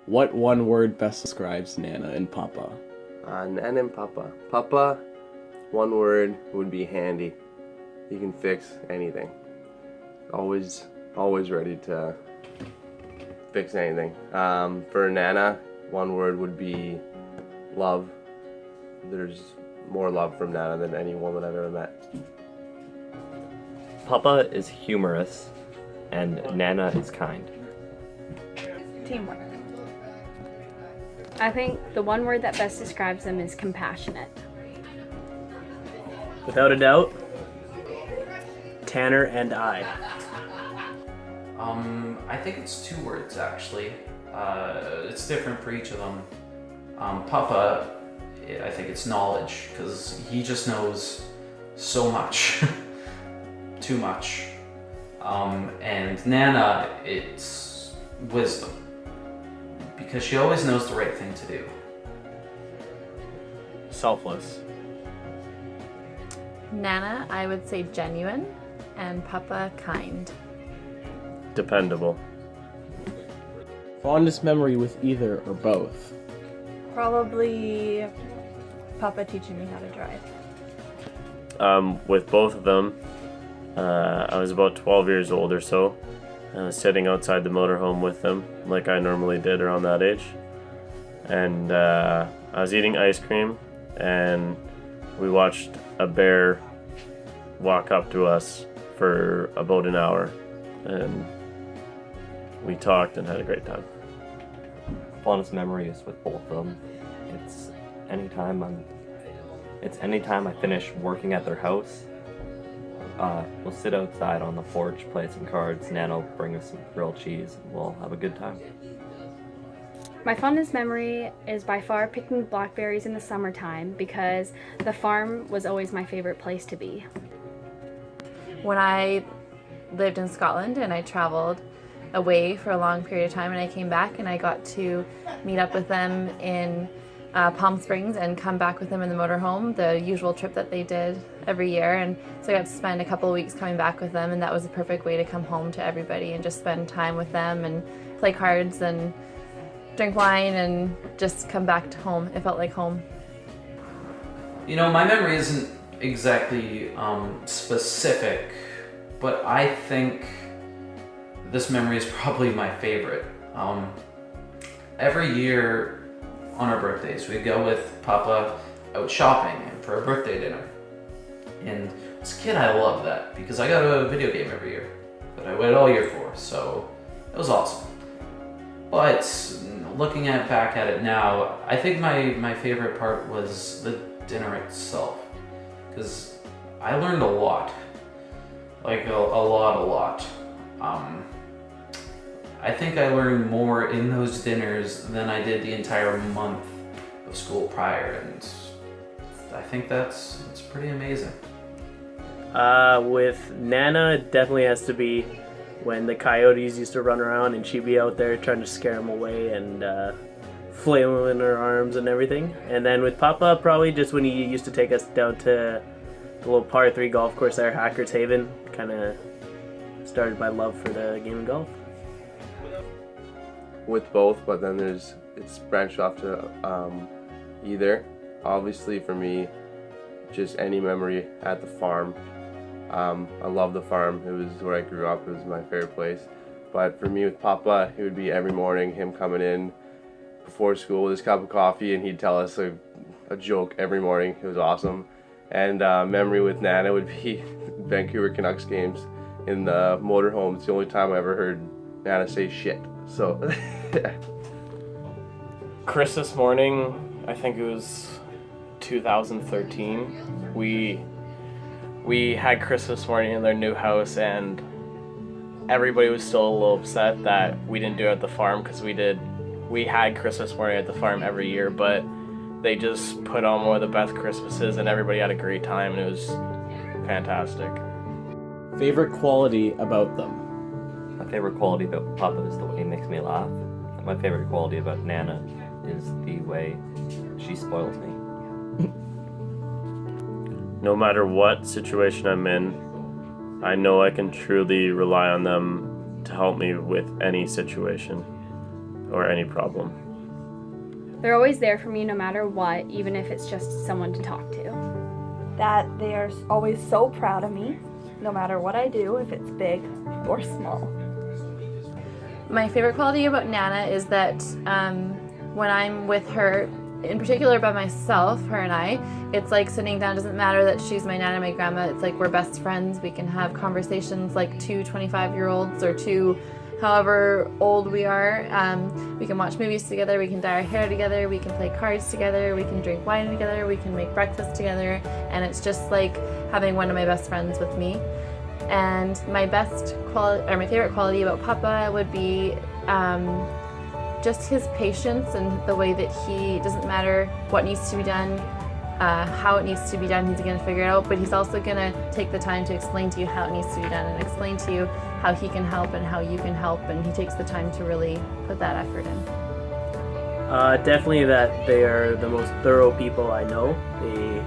What one word best describes Nana and Papa? Nana and Papa. Papa, one word would be handy. He can fix anything. Always ready to fix anything. For Nana, one word would be love. There's more love from Nana than any woman I've ever met. Papa is humorous, and Nana is kind. Teamwork. I think the one word that best describes them is compassionate. Without a doubt, Tanner and I. I think it's two words actually. It's different for each of them. Papa, I think it's knowledge, because he just knows so much. Too much. And Nana, it's wisdom, because she always knows the right thing to do. Selfless. Nana, I would say genuine, and Papa, kind. Dependable. Fondest memory with either or both? Probably Papa teaching me how to drive. With both of them, I was about 12 years old or so. I was sitting outside the motorhome with them, like I normally did around that age. And I was eating ice cream, and we watched a bear walk up to us for about an hour. And we talked and had a great time. Fondest memories with both of them. It's anytime I finish working at their house. We'll sit outside on the porch, play some cards. Nana will bring us some grilled cheese, and we'll have a good time. My fondest memory is by far picking blackberries in the summertime, because the farm was always my favorite place to be. When I lived in Scotland and I traveled away for a long period of time, and I came back and I got to meet up with them in Palm Springs and come back with them in the motorhome, the usual trip that they did every year. And so I got to spend a couple of weeks coming back with them, and that was the perfect way to come home to everybody and just spend time with them and play cards and drink wine and just come back to home. It felt like home. You know, my memory isn't exactly specific, but I think this memory is probably my favorite. Every year on our birthdays, we go with Papa out shopping and for a birthday dinner. And as a kid, I loved that, because I got a video game every year that I waited all year for, so it was awesome. But looking back at it now, I think my favorite part was the dinner itself, because I learned a lot, like a lot. I think I learned more in those dinners than I did the entire month of school prior, and I think that's pretty amazing. With Nana, it definitely has to be when the coyotes used to run around and she'd be out there trying to scare them away and flailing her arms and everything. And then with Papa, probably just when he used to take us down to the little par 3 golf course there, Hackers Haven. Kind of started my love for the game of golf. With both, but then it's branched off to either. Obviously for me, just any memory at the farm. I love the farm. It was where I grew up. It was my favorite place. But for me with Papa, it would be every morning, him coming in before school with his cup of coffee, and he'd tell us a joke every morning. It was awesome. And memory with Nana would be Vancouver Canucks games in the motorhome. It's the only time I ever heard Nana say shit. So Christmas morning, I think it was 2013. We had Christmas morning in their new house, and everybody was still a little upset that we didn't do it at the farm, because we had Christmas morning at the farm every year, but they just put on one of the best Christmases, and everybody had a great time, and it was fantastic. Favorite quality about them? My favorite quality about Papa is the way he makes me laugh. And my favorite quality about Nana is the way she spoils me. No matter what situation I'm in, I know I can truly rely on them to help me with any situation. or any problem. They're always there for me no matter what, even if it's just someone to talk to. That they are always so proud of me, no matter what I do, if it's big or small. My favorite quality about Nana is that when I'm with her, in particular by myself, her and I, it's like sitting down. It doesn't matter that she's my Nana, my grandma. It's like we're best friends. We can have conversations like two 25-year-olds or two however old we are. We can watch movies together, we can dye our hair together, we can play cards together, we can drink wine together, we can make breakfast together, and it's just like having one of my best friends with me. And my my favorite quality about Papa would be just his patience and the way that he doesn't matter what needs to be done, how it needs to be done, he's going to figure it out, but he's also going to take the time to explain to you how it needs to be done and explain to you how he can help and how you can help, and he takes the time to really put that effort in. Definitely that they are the most thorough people I know. They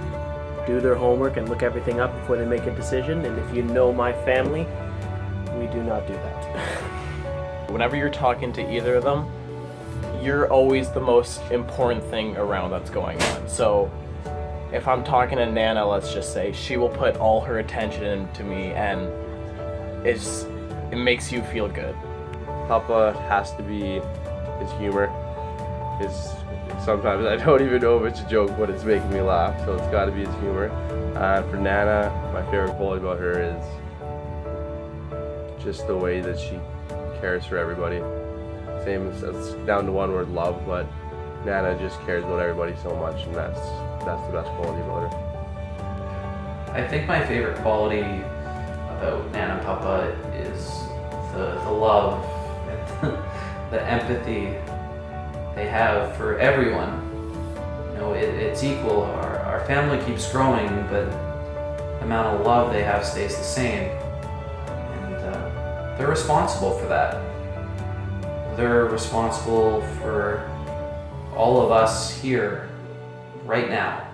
do their homework and look everything up before they make a decision, and if you know my family, we do not do that. Whenever you're talking to either of them, you're always the most important thing around that's going on. So if I'm talking to Nana, let's just say, she will put all her attention into me, and it makes you feel good. Papa has to be his humor. Sometimes I don't even know if it's a joke, but it's making me laugh, so it's got to be his humor. For Nana, my favorite quality about her is just the way that she cares for everybody. Same as it's down to one word, love, but Nana just cares about everybody so much, and that's the best quality about her. I think my favorite quality about Nana and Papa is the love and the empathy they have for everyone. You know, it's equal. Our family keeps growing, but the amount of love they have stays the same. And they're responsible for that. They're responsible for all of us here right now.